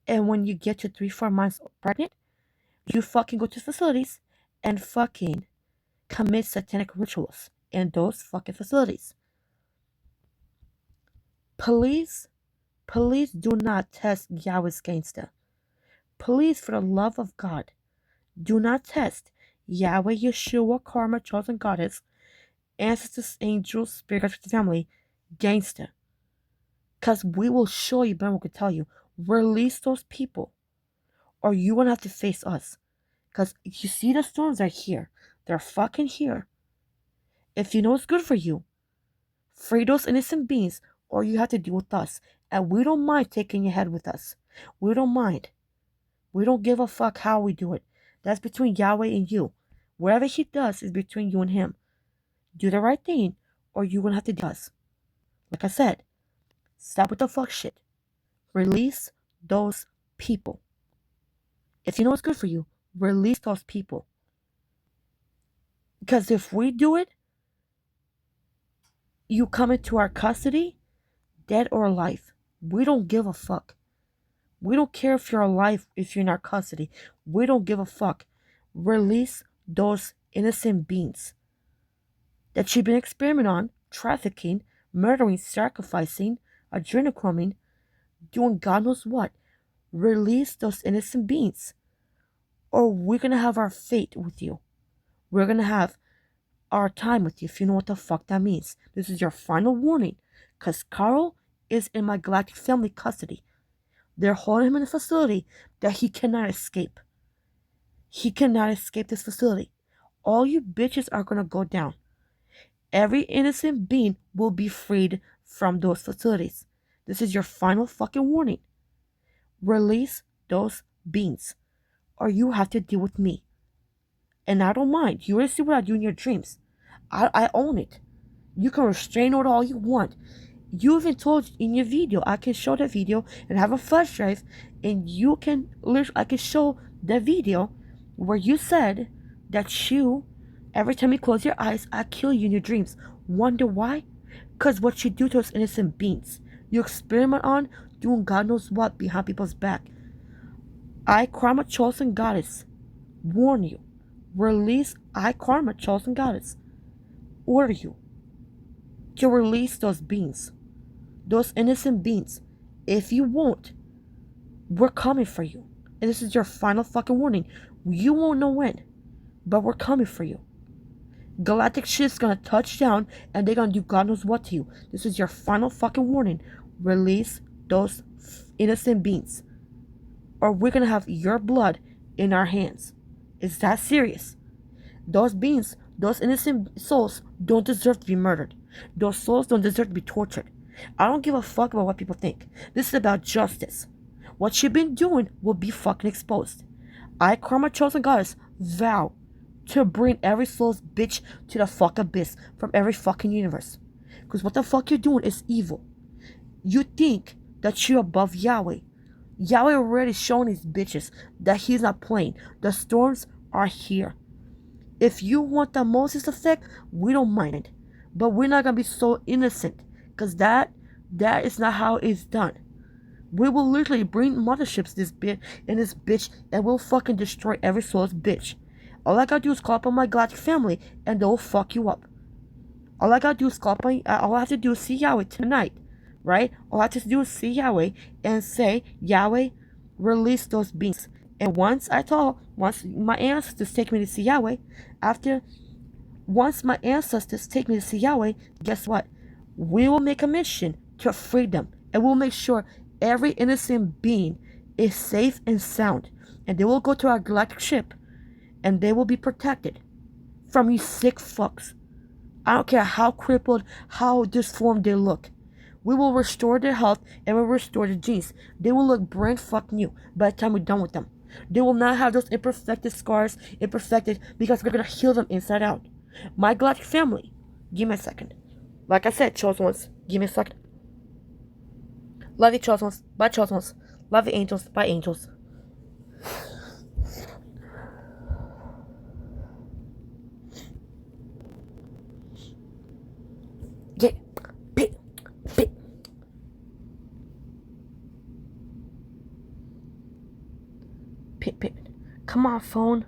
And when you get to 3-4 months pregnant, you fucking go to facilities and fucking commit satanic rituals in those fucking facilities. Please do not test Yahweh's gangster. Please, for the love of God, do not test Yahweh, Yeshua, Karma, Chosen Goddess, Ancestors, Angels, Spirit of the Family, gangster. Because we will show you, Ben will tell you, release those people, or you won't have to face us. Because you see the storms are here. They're fucking here. If you know it's good for you, free those innocent beings, or you have to deal with us. And we don't mind taking your head with us. We don't mind. We don't give a fuck how we do it. That's between Yahweh and you. Whatever he does is between you and him. Do the right thing, or you're gonna have to do us. Like I said, stop with the fuck shit. Release those people. If you know it's good for you, release those people. Because if we do it, you come into our custody, dead or alive. We don't give a fuck. We don't care if you're alive, if you're in our custody. We don't give a fuck. Release those innocent beings that you've been experimenting on, trafficking, murdering, sacrificing, adrenochroming, doing God knows what. Release those innocent beings. Or we're going to have our fate with you. We're going to have our time with you, if you know what the fuck that means. This is your final warning. Because Carl is in my galactic family custody. They're holding him in a facility that he cannot escape. He cannot escape this facility. All you bitches are going to go down. Every innocent being will be freed from those facilities. This is your final fucking warning. Release those beings, or you have to deal with me. And I don't mind. You already see what I do in your dreams. I own it. You can restrain it all you want. You even told in your video, I can show the video and have a flash drive, and you can I can show the video where you said that you, every time you close your eyes, I kill you in your dreams. Wonder why? Because what you do to those innocent beings. You experiment on doing God knows what behind people's back. I, Karma, Chosen Goddess, warn you. Release I, Karma, Chosen Goddess. Order you to release those beings. Those innocent beings. If you won't, we're coming for you. And this is your final fucking warning. You won't know when, but we're coming for you. Galactic shit's gonna touch down and they're gonna do God knows what to you. This is your final fucking warning. Release those innocent beings, or we're gonna have your blood in our hands. It's that serious. Those beings, those innocent souls don't deserve to be murdered. Those souls don't deserve to be tortured. I don't give a fuck about what people think. This is about justice. What you've been doing will be fucking exposed. I, Karma, Chosen Goddess, vow to bring every soul's bitch to the fuck abyss from every fucking universe. Because what the fuck you're doing is evil. You think that you're above Yahweh. Yahweh already shown these bitches that he's not playing. The storms are here. If you want the Moses effect, we don't mind. But we're not going to be so innocent. Because that is not how it's done. We will literally bring motherships this bit and this bitch, and we'll fucking destroy every soul's bitch. All I gotta do is call up on my galactic family and they'll fuck you up. All I gotta do is call up on, all I have to do is see Yahweh tonight, right? All I have to do is see Yahweh and say, Yahweh, release those beings. And once my ancestors take me to see Yahweh, once my ancestors take me to see Yahweh, guess what? We will make a mission to free them, and we'll make sure every innocent being is safe and sound, and they will go to our galactic ship, and they will be protected from you sick fucks. I don't care how crippled, how disformed they look. We will restore their health and we'll restore their genes. They will look brand fuck new by the time we're done with them. They will not have those imperfected scars, because we're gonna heal them inside out. My galactic family, give me a second. Like I said, chosen ones, give me a second. Love you, chosen ones. Bye, chosen ones. Love you, angels. Bye, angels. Yeah. Pit. Pit. Pit. Pit. Come on, phone.